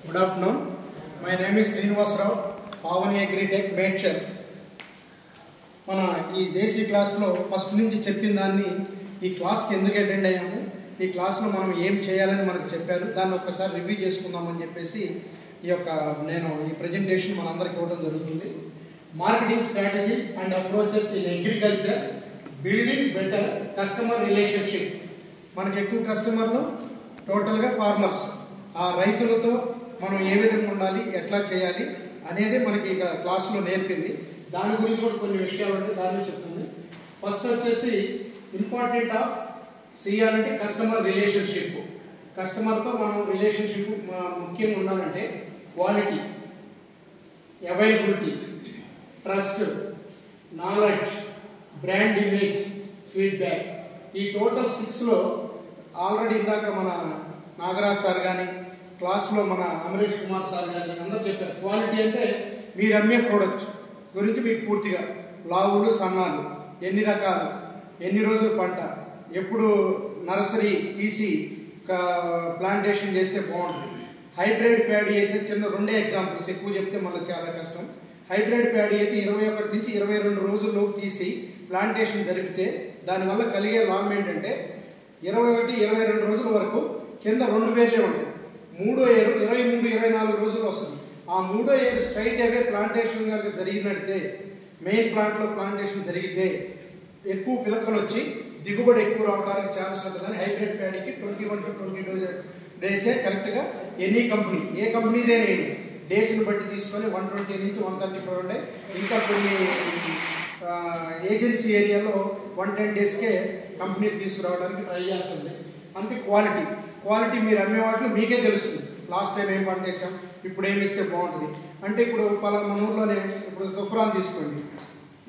Good afternoon. My name is Srinivas Rao, Pavani Agritech Medcher. మన ఈ దేశీ క్లాస్లో first నుంచి చెప్పిన దాన్ని ఈ క్లాస్కి ఎందుకు అటెండ్ అయ్యాము, ఈ క్లాస్లో మనం ఏం చేయాలని మనకు చెప్పారు, దాన్ని ఒక్కసారి రివ్యూ చేసుకుందామని చెప్పేసి నేను ఈ ప్రజెంటేషన్ మనందరికి ఇవ్వడం జరుగుతుంది. Marketing strategy and approaches in agriculture, building better customer relationship. మనకి ఎక్కువ కస్టమర్లు టోటల్గా ఫార్మర్స్, ఆ రైతులతో మనం ఏ విధంగా ఉండాలి, ఎట్లా చేయాలి అనేది మనకి ఇక్కడ క్లాస్లో నేర్పింది. దాని గురించి కూడా కొన్ని విషయాలు ఉంటే దాన్ని చెప్తుంది. ఫస్ట్ వచ్చేసి ఇంపార్టెంట్ ఆఫ్ సిఆర్ అంటే కస్టమర్ రిలేషన్షిప్. కస్టమర్తో మనం రిలేషన్షిప్ ముఖ్యంగా ఉండాలంటే quality, availability, trust, knowledge, brand image, feedback. ఈ టోటల్ 6లో ఆల్రెడీ ఇందాక మన నాగరాజ్ సార్ కానీ క్లాస్లో మన అమరేష్ కుమార్ సార్ కానీ అందరూ చెప్పారు. క్వాలిటీ అంటే మీరు అమ్మే ప్రోడక్ట్ గురించి మీకు పూర్తిగా లావులు, సన్నాలు, ఎన్ని రకాలు, ఎన్ని రోజులు పంట, ఎప్పుడు నర్సరీ తీసి ప్లాంటేషన్ చేస్తే బాగుంటుంది. హైబ్రిడ్ ప్యాడీ అయితే చిన్న 2 ఎగ్జాంపుల్స్, ఎక్కువ చెప్తే మళ్ళీ చాలా కష్టం. హైబ్రిడ్ ప్యాడీ అయితే 21 నుంచి 22 రోజుల్లోకి తీసి ప్లాంటేషన్ జరిపితే దానివల్ల కలిగే లాభం ఏంటంటే 21, 22 రోజుల వరకు కింద 2 వేర్లే ఉంటాయి. 3వ ఏరు 23, 24 రోజులు వస్తుంది. ఆ 3వ ఏరు స్ట్రైట్ అవే ప్లాంటేషన్ కనుక జరిగినట్టే, మెయిన్ ప్లాంట్లో ప్లాంటేషన్ జరిగితే ఎక్కువ పిలకలు వచ్చి దిగుబడి ఎక్కువ రావడానికి ఛాన్స్ ఉంటుందని హైబ్రిడ్ ప్యాడీకి 21 to 22 డేసే కరెక్ట్గా ఎనీ కంపెనీ, ఏ కంపెనీదేనేంటి డేస్ని బట్టి తీసుకొని 120 నుంచి 135 ఉండే. ఇంకా కొన్ని ఏజెన్సీ ఏరియాలో 110 డేస్కే కంపెనీకి తీసుకురావడానికి ట్రై చేస్తుంది. అంటే క్వాలిటీ మీరు అమ్మే వాటిలో మీకే తెలుస్తుంది. లాస్ట్ టైం ఏం పంట వేసాం, ఇప్పుడు ఏమి ఇస్తే బాగుంటుంది అంటే, ఇప్పుడు మన ఊర్లోనే ఇప్పుడు తుఫ్రాన్ తీసుకోండి,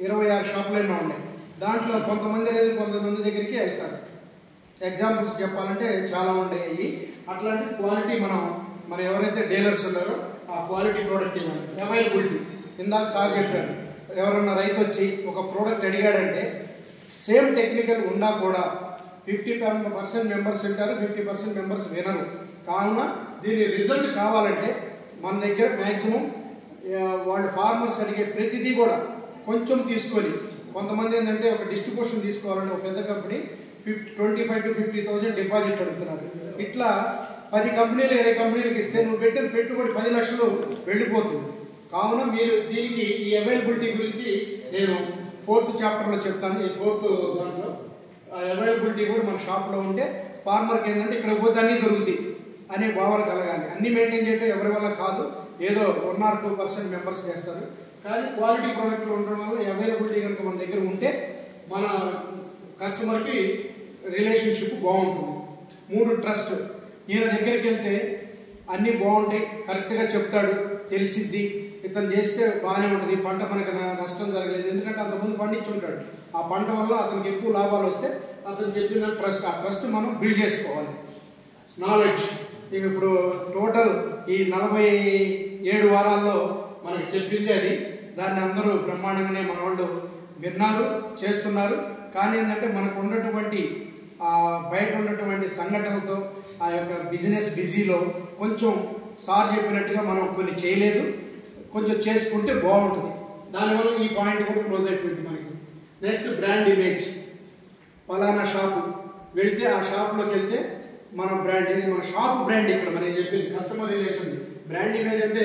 26 షాపులైనా ఉన్నాయి. దాంట్లో కొంతమంది దగ్గరికి వెళ్తారు. ఎగ్జాంపుల్స్ చెప్పాలంటే చాలా ఉండేవి. అట్లాంటి క్వాలిటీ మన ఎవరైతే డీలర్స్ ఉన్నారో ఆ క్వాలిటీ ప్రోడక్ట్ ఇవ్వాలి. అవైలబిలిటీ ఇందాక సార్ చెప్పారు, ఎవరన్నా రైతు వచ్చి ఒక ప్రోడక్ట్ అడిగాడంటే సేమ్ టెక్నికల్ ఉన్నా కూడా 50% మెంబర్స్ వింటారు, 50% మెంబర్స్ వినరు. కావున దీని రిజల్ట్ కావాలంటే మన దగ్గర మ్యాక్సిమం వాళ్ళు ఫార్మర్స్ అడిగే ప్రతిదీ కూడా కొంచెం తీసుకొని, కొంతమంది ఏంటంటే ఒక డిస్ట్రిబ్యూషన్ తీసుకోవాలంటే ఒక పెద్ద కంపెనీ 25,000 to 50,000 డిపాజిట్ అడుగుతున్నారు. ఇట్లా 10 కంపెనీలు 20 కంపెనీలకు ఇస్తే నువ్వు పెట్టిన పెట్టుబడి 10 లక్షలు వెళ్ళిపోతుంది. కావున మీరు దీనికి ఈ అవైలబిలిటీ గురించి నేను 4th చాప్టర్లో చెప్తాను. ఈ 4th దాంట్లో అవైలబిలిటీ కూడా మన షాప్లో ఉంటే ఫార్మర్కి ఏంటంటే ఇక్కడ పోతే అన్నీ దొరుకుతాయి అనే భావన కలగాలి. అన్నీ మెయింటైన్ చేయడం ఎవరి వల్ల కాదు, ఏదో 1 or 2% మెంబర్స్ చేస్తారు. కానీ క్వాలిటీ ప్రోడక్ట్లు ఉండడం వల్ల అవైలబిలిటీ కనుక మన దగ్గర ఉంటే మన కస్టమర్కి రిలేషన్షిప్ బాగుంటుంది. 3 ట్రస్ట్. ఈయన దగ్గరికి వెళ్తే అన్నీ బాగుంటాయి, కరెక్ట్గా చెప్తాడు, తెలిసిద్ది, ఇతను చేస్తే బాగానే ఉంటుంది, పంట మనకు నష్టం జరగలేదు, ఎందుకంటే అంతకుముందు పండించుంటాడు. ఆ పంట వల్ల అతనికి ఎక్కువ లాభాలు వస్తే అతను చెప్పిన ట్రస్ట్, ఆ ట్రస్ట్ మనం బిల్డ్ చేసుకోవాలి. నాలెడ్జ్. ఇప్పుడు టోటల్ ఈ 47 వారాల్లో మనకు చెప్పింది అది. దాన్ని అందరూ బ్రహ్మాండంగానే మన వాళ్ళు విన్నారు, చేస్తున్నారు. కానీ ఏంటంటే మనకు ఉన్నటువంటి బయట ఉన్నటువంటి సంఘటనలతో ఆ యొక్క బిజినెస్ బిజీలో కొంచెం సార్ చెప్పినట్టుగా మనం కొన్ని చేయలేదు, కొంచెం చేసుకుంటే బాగుంటుంది. దానివల్ల ఈ పాయింట్ కూడా క్లోజ్ అయిపోయింది మనకి. Next brand image. పలానా షాపు వెళితే ఆ షాప్లోకి వెళ్తే మన బ్రాండ్ ఇది, మన షాప్ బ్రాండ్. ఇక్కడ మనం చెప్పింది కస్టమర్ రిలేషన్. బ్రాండ్ ఇమేజ్ అంటే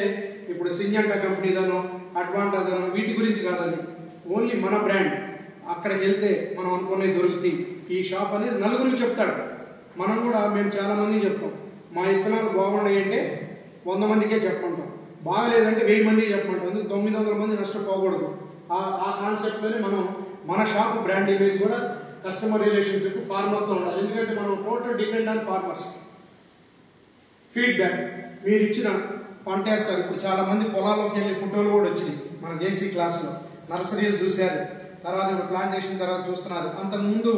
ఇప్పుడు సింజంటా కంపెనీదనో అడ్వాంటాదనో వీటి గురించి కాదని, ఓన్లీ మన బ్రాండ్. అక్కడికి వెళ్తే మనం అనుకునేవి దొరుకుతాయి. ఈ షాప్ అనేది నలుగురికి చెప్తాడు. మనం కూడా మేము చాలా మందికి చెప్తాం, మా ఇత్తనాలు బాగున్నాయి అంటే 100 మందికే చెప్పమంటాం, బాగలేదంటే 1000 మందికి చెప్పమంటాం. ఎందుకు 900 మంది నష్టపోకూడదు. ఆ కాన్సెప్ట్లోనే మనం మన షాప్ బ్రాండ్ ఇమేజ్ కూడా కస్టమర్ రిలేషన్షిప్ ఫార్మర్తో ఉండాలి. ఎందుకంటే మనం total depend on farmers. Feedback. మీరు ఇచ్చిన పంట వేస్తారు. ఇప్పుడు చాలా మంది పొలాల్లోకి వెళ్ళి ఫోటోలు కూడా వచ్చినాయి మన దేశీ క్లాస్లో. నర్సరీలు చూశారు, తర్వాత ఇప్పుడు ప్లాంటేషన్ తర్వాత చూస్తున్నారు. అంతకుముందు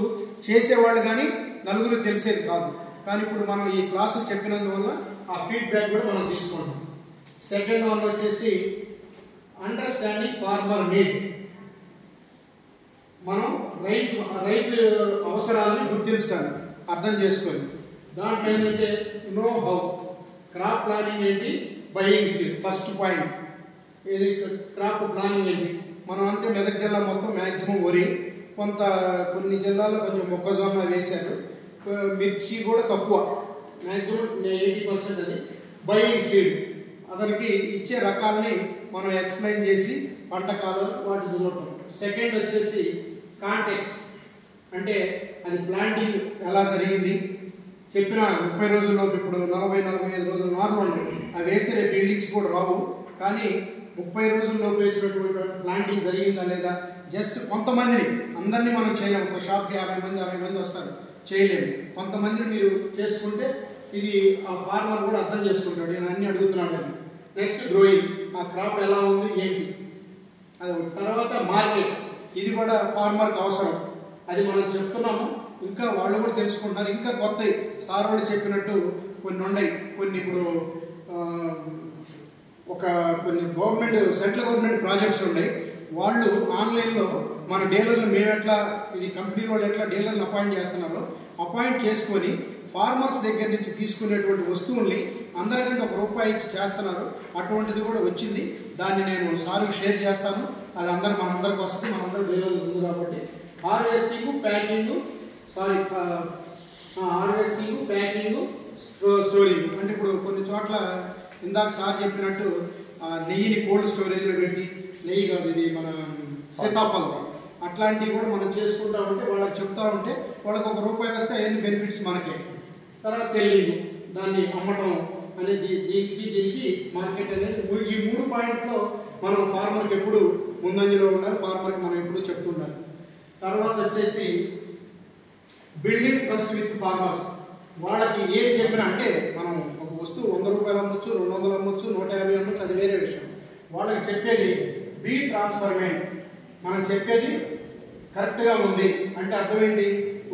చేసేవాళ్ళు కానీ నలుగురు తెలిసేది కాదు. కానీ ఇప్పుడు మనం ఈ క్లాసు చెప్పినందువల్ల ఆ ఫీడ్బ్యాక్ కూడా మనం తీసుకుంటాం. సెకండ్ వన్ వచ్చేసి అండర్స్టాండింగ్ ఫార్మర్ నీడ్. మనం రైతు అవసరాలను గుర్తించడానికి, అర్థం చేసుకొని దాంట్లో ఏంటంటే నో హౌ, క్రాప్ ప్లానింగ్ ఏంటి, బయింగ్ సీడ్ ఫస్ట్ పాయింట్. ఇది క్రాప్ ప్లానింగ్ ఏంటి, మనం అంటే మెదక్ జిల్లా మొత్తం మ్యాక్సిమం వరి, కొన్ని జిల్లాల్లో కొంచెం మొక్కజొన్న వేశారు, మిర్చి కూడా తక్కువ, మ్యాక్సిమం 80% అది. బయింగ్ సీడ్ అతనికి ఇచ్చే రకాలని మనం ఎక్స్ప్లెయిన్ చేసి పంట కాలం వాటి చూడటం. సెకండ్ వచ్చేసి కాంటెక్స్, అంటే అది ప్లాంటింగ్ ఎలా జరిగింది చెప్పిన 30 రోజుల్లోపు, ఇప్పుడు 40-45 రోజులు నార్మల్ ఉన్నాయి, అవి వేస్తే రేపు బిల్డింగ్స్ కూడా రావు, కానీ 30 రోజుల్లోపు వేసినటువంటి ప్లాంటింగ్ జరిగిందా లేదా, జస్ట్ కొంతమందిని, అందరినీ మనం చేయలేము, ఒక షాప్కి 50 మంది 60 మంది వస్తారు, చేయలేము, కొంతమందిని మీరు చేసుకుంటే ఇది ఆ ఫార్మర్ కూడా అర్థం చేసుకుంటాడు, నేను అన్ని అడుగుతున్నాడు. నెక్స్ట్ గ్రోయింగ్, ఆ క్రాప్ ఎలా ఉంది ఏంటి, అది. తర్వాత మార్కెట్, ఇది కూడా ఫార్మర్కి అవసరం, అది మనం చెప్తున్నాము, ఇంకా వాళ్ళు కూడా తెలుసుకుంటారు. ఇంకా కొత్త సార్ వాళ్ళు చెప్పినట్టు కొన్ని ఉన్నాయి, కొన్ని ఇప్పుడు కొన్ని గవర్నమెంట్ సెంట్రల్ గవర్నమెంట్ ప్రాజెక్ట్స్ ఉన్నాయి, వాళ్ళు ఆన్లైన్లో మన డీలర్లు మేము ఎట్లా, ఇది కంపెనీ వాళ్ళు ఎట్లా డీలర్లు అపాయింట్ చేస్తున్నారో అపాయింట్ చేసుకొని ఫార్మర్స్ దగ్గర నుంచి తీసుకునేటువంటి వస్తువుల్ని అందరికంటే ₹1 ఇచ్చి చేస్తున్నారు. అటువంటిది కూడా వచ్చింది, దాన్ని నేను సార్కి షేర్ చేస్తాను, అది మనందరికి వస్తుంది, మనందరూ డీలర్లు ఉంది కాబట్టి. హార్వెస్టింగ్, ప్యాకింగ్, స్టోరింగ్, అంటే ఇప్పుడు కొన్ని చోట్ల ఇందాక సార్ చెప్పినట్టు నెయ్యిని కోల్డ్ స్టోరేజ్లో పెట్టి, నెయ్యి కాదు ఇది మన సీతాఫలం, అట్లాంటివి కూడా మనం చేసుకుంటా ఉంటే, వాళ్ళకి చెప్తా ఉంటే వాళ్ళకి ₹1 వస్తే ఎన్ని బెనిఫిట్స్ మనకే. తర్వాత సెల్లింగ్, దాన్ని అమ్మటం అనేది, దీనికి మార్కెట్ అనేది, ఈ 3 పాయింట్లో మనం ఫార్మర్కి ఎప్పుడు ముందంజలో ఉండాలి, ఫార్మర్కి మనం ఎప్పుడు చెప్తుండాలి. తర్వాత వచ్చేసి బిల్డింగ్ ట్రస్ట్ విత్ ఫార్మర్స్, వాళ్ళకి ఏది చెప్పినా, అంటే మనం ఒక వస్తువు ₹100 అమ్మొచ్చు, 200 అమ్మొచ్చు, 150 అమ్మొచ్చు, అది వేరే విషయం. వాళ్ళకి చెప్పేది బీ ట్రాన్స్ఫర్మేట్, మనం చెప్పేది కరెక్ట్గా ఉంది అంటే అర్థం ఏంటి,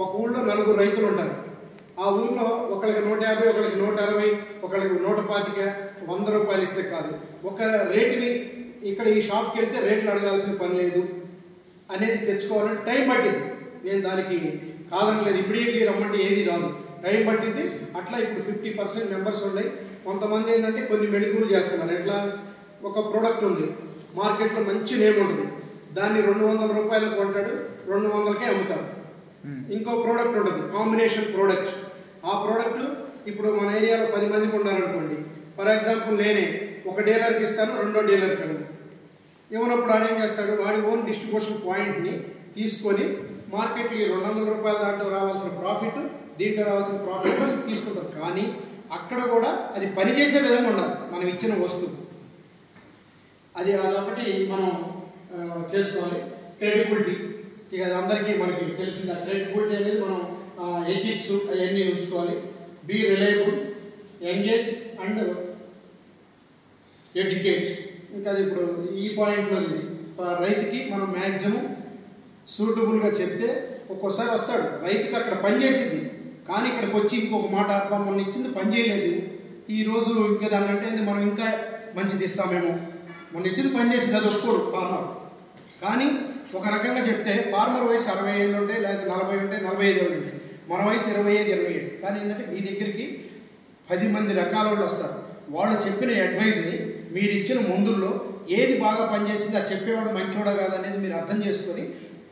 ఒక ఊళ్ళో 4 రైతులు ఉంటారు, ఆ ఊర్లో ఒకరికి 150, ఒకరికి 160, ఒకరికి 125, ₹100 ఇస్తే కాదు, ఒక రేటుని ఇక్కడ ఈ షాప్కి వెళ్తే రేట్లు అడగాల్సిన పని లేదు అనేది తెచ్చుకోవాలంటే టైం పట్టింది. నేను దానికి కాదనలేదు, ఇమ్మీడియట్లీ రమ్మంటే ఏది రాదు, టైం పట్టింది. అట్లా ఇప్పుడు 50% మెంబర్స్ ఉన్నాయి. కొంతమంది ఏంటంటే కొన్ని మెడికల్ చేస్తున్నారు, ఎట్లా, ఒక ప్రోడక్ట్ ఉంది మార్కెట్లో, మంచి నేమ్ ఉంటుంది, దాన్ని ₹200 కొంటాడు, 200కే అమ్ముతాడు. ఇంకో ప్రోడక్ట్ ఉంటుంది కాంబినేషన్ ప్రోడక్ట్, ఆ ప్రోడక్ట్ ఇప్పుడు మన ఏరియాలో 10 మందికి ఉండాలనుకోండి, ఫర్ ఎగ్జాంపుల్ నేనే ఒక డీలర్కి ఇస్తాను, రెండో డీలర్కి ఇవ్వనప్పుడు ఆయన ఏం చేస్తాడు, వాడి ఓన్ డిస్ట్రిబ్యూషన్ పాయింట్ని తీసుకొని మార్కెట్కి ₹200 దాంట్లో రావాల్సిన ప్రాఫిట్, దీంట్లో రావాల్సిన ప్రాఫిట్ తీసుకుంటారు. కానీ అక్కడ కూడా అది పనిచేసే విధంగా ఉండాలి మనం ఇచ్చిన వస్తువు, అదొకటి మనం చేసుకోవాలి. క్రెడిబిలిటీ, ఇక అది అందరికీ మనకి తెలిసింది, ఆ క్రెడిబిలిటీ అనేది మనం ఎథిక్స్ అవన్నీ ఉంచుకోవాలి. Be reliable, engage and educate. ఇంకా అది ఇప్పుడు ఈ పాయింట్లో ఇది రైతుకి మనం మ్యాక్సిమం సూటబుల్గా చెప్తే, ఒక్కోసారి వస్తాడు రైతుకి అక్కడ పని చేసింది, కానీ ఇక్కడికి వచ్చి ఇంకొక మాట, మొన్న ఇచ్చింది పని చేయలేదు, ఈరోజు ఇంకా దాన్ని అంటే మనం ఇంకా మంచిది ఇస్తామేమో, మొన్న ఇచ్చింది పని చేసింది, అది ఒప్పుకోడు ఫార్మర్. కానీ ఒక రకంగా చెప్తే ఫార్మర్ వయసు 60 ఏళ్ళు ఉంటాయి, లేకపోతే 40 ఉంటాయి, 45 ఏళ్ళు ఉంటాయి, మన వయసు 25-27. కానీ ఏంటంటే మీ దగ్గరికి 10 మంది రకాల వాళ్ళు వస్తారు, వాళ్ళు చెప్పిన అడ్వైజ్ని మీరు ఇచ్చిన మందుల్లో ఏది బాగా పనిచేసింది, అది చెప్పేవాడు మంచోడా కాదనేది మీరు అర్థం చేసుకొని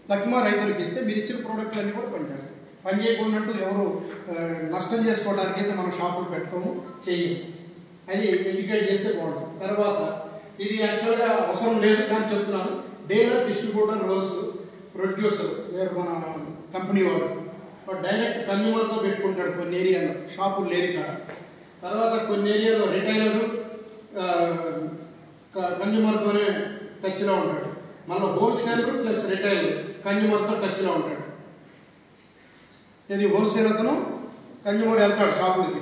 తక్కువ రైతులకు ఇస్తే మీరు ఇచ్చిన ప్రోడక్ట్లన్నీ కూడా పనిచేస్తాయి. పని చేయకుండా ఎవరు నష్టం చేసుకోవడానికి అయితే మనం షాపులు పెట్టుకోము, చేయము, అది ఎడ్యుకేట్ చేస్తే బాగుంటుంది. తర్వాత ఇది యాక్చువల్గా అవసరం లేదు కానీ చెప్తున్నాను, డీలర్, డిస్ట్రిబ్యూటర్, రోల్స్, ప్రొడ్యూసర్, వేరు మన కంపెనీ వాడు డైరెక్ట్ కన్జ్యూమర్తో పెట్టుకుంటాడు కొన్ని ఏరియాలో, షాపులు లేని కాడ. తర్వాత కొన్ని ఏరియాలో రిటైలరు కన్జ్యూమర్తోనే టచ్లో ఉంటాడు, మళ్ళీ హోల్సేలర్ ప్లస్ రిటైలర్ కన్జ్యూమర్తో టచ్లో ఉంటాడు. ఇది హోల్సేల్ అతను కన్జ్యూమర్ వెళ్తాడు షాపులకి.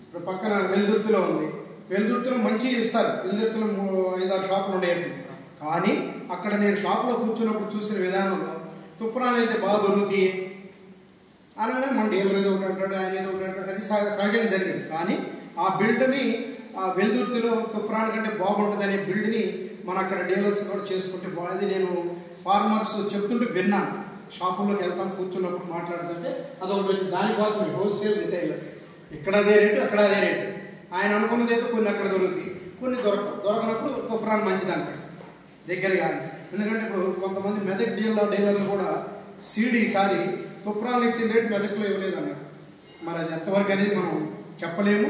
ఇప్పుడు పక్కన వెల్దుర్తిలో ఉంది, వెల్దుర్తిలో మంచిగా ఇస్తారు, వెల్దుర్తిలో 5-6 షాపులు ఉండేవి. కానీ అక్కడ నేను షాప్లో కూర్చున్నప్పుడు చూసిన విధానంలో తుఫ్రాన్ అయితే బాగా దొరుకుతాయి అనగానే మన డీలర్ ఏదో ఒకటి అంటాడు, ఆయన ఏదో ఒకటి అంటాడు, అది సహజంగా జరిగింది. కానీ ఆ బిల్డ్ని ఆ వెల్దుర్తిలో తుఫ్రాన్ కంటే బాగుంటుంది అనే బిల్డ్ని మన అక్కడ డీలర్స్ కూడా చేసుకుంటే బాగుంది. నేను ఫార్మర్స్ చెప్తుంటే విన్నాను, షాపుల్లోకి వెళ్తాను కూర్చున్నప్పుడు మాట్లాడుతుంటే అదొకటి, దానికోసమే హోల్సేల్ రిటైలర్, ఇక్కడ అదే రేటు అక్కడ అదే రేటు, ఆయన అనుకున్నది ఏదో కొన్ని అక్కడ దొరుకుతాయి, కొన్ని దొరకనప్పుడు తుఫ్రాన్ మంచిది అంటాడు దగ్గర కానీ. ఎందుకంటే ఇప్పుడు కొంతమంది మెదక్ డీలర్లు కూడా సీడ్ ఈసారి తుఫ్రాన్ ఇచ్చిన రేటు మెదక్లో ఇవ్వలేదు అన్నారు. మరి అది ఎంతవరకు అనేది మనం చెప్పలేము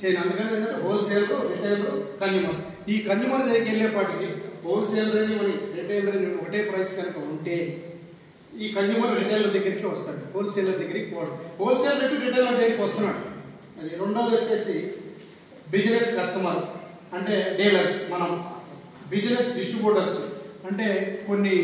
చేయను. అందుకని ఏంటంటే హోల్సేల్, రిటైల్, కన్జ్యూమర్, ఈ కన్జ్యూమర్ దగ్గరికి వెళ్ళేపాటికి హోల్సేల్ రేట్ మరి రిటైల్ రేట్ ఒకటే ప్రైస్ కనుక ఉంటే ఈ కన్జ్యూమర్ రిటైలర్ దగ్గరికి వస్తాడు, హోల్సేలర్ దగ్గరికి పోవడం. హోల్సేల్ రేటు రిటైలర్ దగ్గరికి వస్తున్నాడు. అది రెండోది వచ్చేసి బిజినెస్ కస్టమర్ అంటే డీలర్స్. మనం బిజినెస్ డిస్ట్రిబ్యూటర్స్ అంటే కొన్ని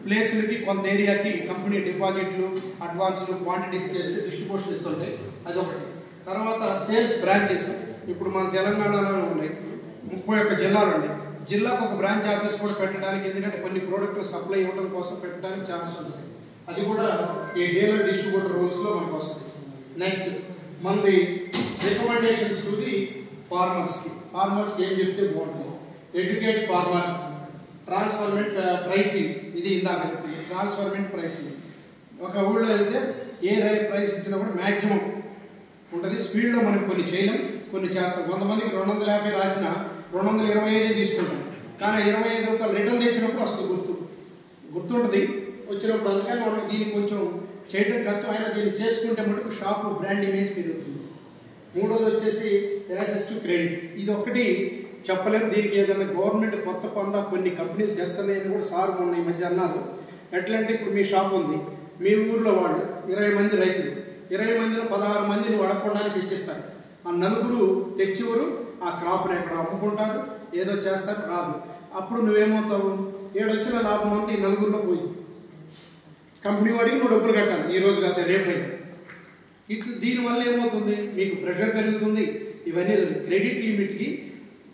ప్లేసులకి కొంత ఏరియాకి కంపెనీ డిపాజిట్లు, అడ్వాన్స్లు, క్వాంటిటీస్ చేస్తే డిస్ట్రిబ్యూషన్ ఇస్తుంటాయి, అదొకటి. తర్వాత సేల్స్ బ్రాంచెస్. ఇప్పుడు మన తెలంగాణలో ఉన్నాయి 31 జిల్లాలు ఉన్నాయి. జిల్లాకు ఒక బ్రాంచ్ ఆఫీస్ కూడా పెట్టడానికి, ఎందుకంటే కొన్ని ప్రోడక్ట్లు సప్లై ఇవ్వడం కోసం పెట్టడానికి ఛాన్స్ ఉంటుంది. అది కూడా ఈ డీలర్ డిస్ట్రిబ్యూటర్ రూల్స్లో మనకు వస్తుంది. నెక్స్ట్ మనది రికమెండేషన్స్ టు ది ఫార్మర్స్ ఏం చెప్తే బాగుంటుంది. ఎడ్యుకేట్ ఫార్మర్, ట్రాన్స్ఫర్మెంట్ ప్రైసింగ్, ఇది ఇందాక ట్రాన్స్ఫర్మెంట్ ప్రైసింగ్. ఒక ఊళ్ళో వెళ్తే ఏ ప్రైస్ ఇచ్చినా కూడా మ్యాక్సిమం ఉంటుంది. స్పీడ్లో మనం కొన్ని చేయలేం, కొన్ని చేస్తాం. కొంతమందికి 250 రాసిన 225 తీసుకుంటాం, కానీ 25 రూపాయలు రిటర్న్ తెచ్చినప్పుడు వస్తుంది, గుర్తుంటుంది వచ్చినప్పుడు. అందుకని మనం దీన్ని కొంచెం చేయడం కష్టం, అయినా దీన్ని చేసుకుంటే మటుకు షాపు బ్రాండ్ ఇమేజ్ పెరుగుతుంది. మూడోది వచ్చేసి యాక్సెస్ టు క్రెడిట్. ఇది ఒకటి చెప్పలేము. దీనికి ఏదైనా గవర్నమెంట్ కొత్త పొందా కొన్ని కంపెనీలు తెస్తున్నాయని కూడా సార్ మొన్న ఈ మధ్య అన్నారు. ఎట్లా అంటే ఇప్పుడు మీ షాప్ ఉంది, మీ ఊర్లో వాళ్ళు 20 మంది రైతులు, 20 మందిలో 16 మందిని అడగడానికి ఇచ్చిస్తారు. ఆ 4 తెచ్చివరు ఆ క్రాప్ని ఎక్కడ అమ్ముకుంటారు, ఏదో చేస్తారు, రాదు. అప్పుడు నువ్వేమవుతావు, ఏడొచ్చిన లాభం అంతా ఈ 4లో పోయి కంపెనీ వాడికి నువ్వు డబ్బులు కట్టాలి, ఈ రోజు కాదు రేపైనా. ఇట్లు దీనివల్ల ఏమవుతుంది, మీకు ప్రెషర్ పెరుగుతుంది. ఇవన్నీ క్రెడిట్ లిమిట్కి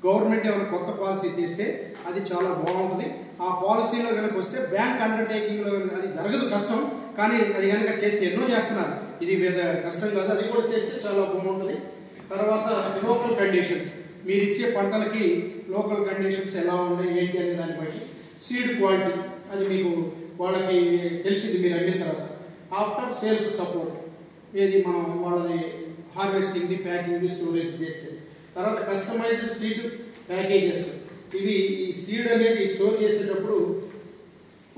గవర్నమెంట్ ఏమైనా కొత్త పాలసీ తీస్తే అది చాలా బాగుంటుంది. ఆ పాలసీలో కనుక వస్తే బ్యాంక్ అండర్టేకింగ్లో అది జరగదు, కష్టం. కానీ అది కనుక చేస్తే ఎన్నో చేస్తున్నారు, ఇది పెద్ద కష్టం కాదు, అది కూడా చేస్తే చాలా బాగుంటుంది. తర్వాత లోకల్ కండిషన్స్, మీరు ఇచ్చే పంటలకి లోకల్ కండిషన్స్ ఎలా ఉన్నాయి ఏంటి అనే దాన్ని బట్టి. సీడ్ క్వాలిటీ అది మీకు వాళ్ళకి తెలిసింది మీరు అమ్మిన తర్వాత. ఆఫ్టర్ సేల్స్ సపోర్ట్, ఏది మనం వాళ్ళది హార్వెస్టింగ్, ప్యాకింగ్, స్టోరేజ్ చేస్తే. తర్వాత కస్టమైజ్డ్ సీడ్ ప్యాకేజెస్, ఇవి ఈ సీడ్ అనేది స్టోర్ చేసేటప్పుడు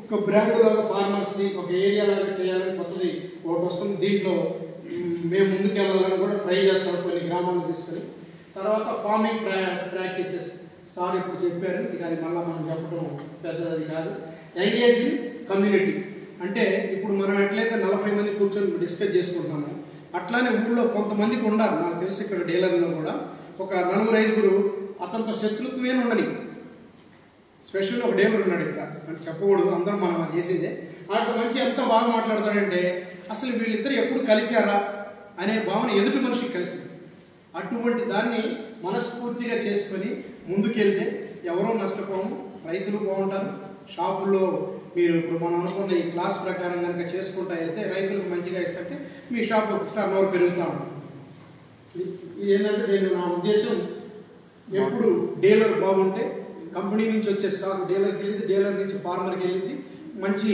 ఒక బ్రాండ్ లాగా ఫార్మర్స్ని ఒక ఏరియా లాగా చేయాలని కొత్తది ఒకటి వస్తుంది. దీంట్లో మేము ముందుకెళ్ళాలని కూడా ట్రై చేస్తాం కొన్ని గ్రామాలను తీసుకొని. తర్వాత ఫార్మింగ్ ప్రాక్టీసెస్ సార్ ఇప్పుడు చెప్పారు, ఇక అది మళ్ళీ మనం చెప్పడం పెద్దది కాదు. ఎంగేజింగ్ కమ్యూనిటీ అంటే ఇప్పుడు మనం ఎట్లయితే 40 మంది కూర్చొని డిస్కస్ చేసుకుంటున్నాము, అట్లానే ఊళ్ళో కొంతమందికి ఉండాలి. నాకు తెలిసి ఇక్కడ డీలర్లో కూడా ఒక 4-5 అతనితో శత్రుత్వమే ఉండని. స్పెషల్ ఒక డీలర్ ఉన్నాడు ఇక్కడ, అంటే చెప్పకూడదు, అందరూ మనం చేసేదే. అట్లా మంచి ఎంత బాగా మాట్లాడతాడంటే అసలు వీళ్ళిద్దరు ఎప్పుడు కలిశారా అనే భావన ఎదుటి మనిషికి కలిసింది. అటువంటి దాన్ని మనస్ఫూర్తిగా చేసుకొని ముందుకెళ్తే ఎవరో నష్టపోము, రైతులు బాగుంటారు. షాపుల్లో మీరు ఇప్పుడు మనం అనుకున్న ఈ క్లాస్ ప్రకారం కనుక చేసుకుంటా వెళ్తే రైతులకు మంచిగా ఇస్తుంటే మీ షాపు టర్నోవర్ పెరుగుతూ ఉంటుంది. ఇది ఏంటంటే నేను నా ఉద్దేశం ఎప్పుడు డీలర్ బాగుంటే కంపెనీ నుంచి వచ్చే స్టాక్ డీలర్కి వెళ్ళింది, డీలర్ నుంచి ఫార్మర్కి వెళ్ళింది, మంచి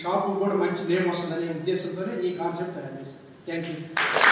షాపు కూడా మంచి నేమ్ వస్తుందనే ఉద్దేశంతోనే ఈ కాన్సెప్ట్ తయారు చేస్తాను. Thank you.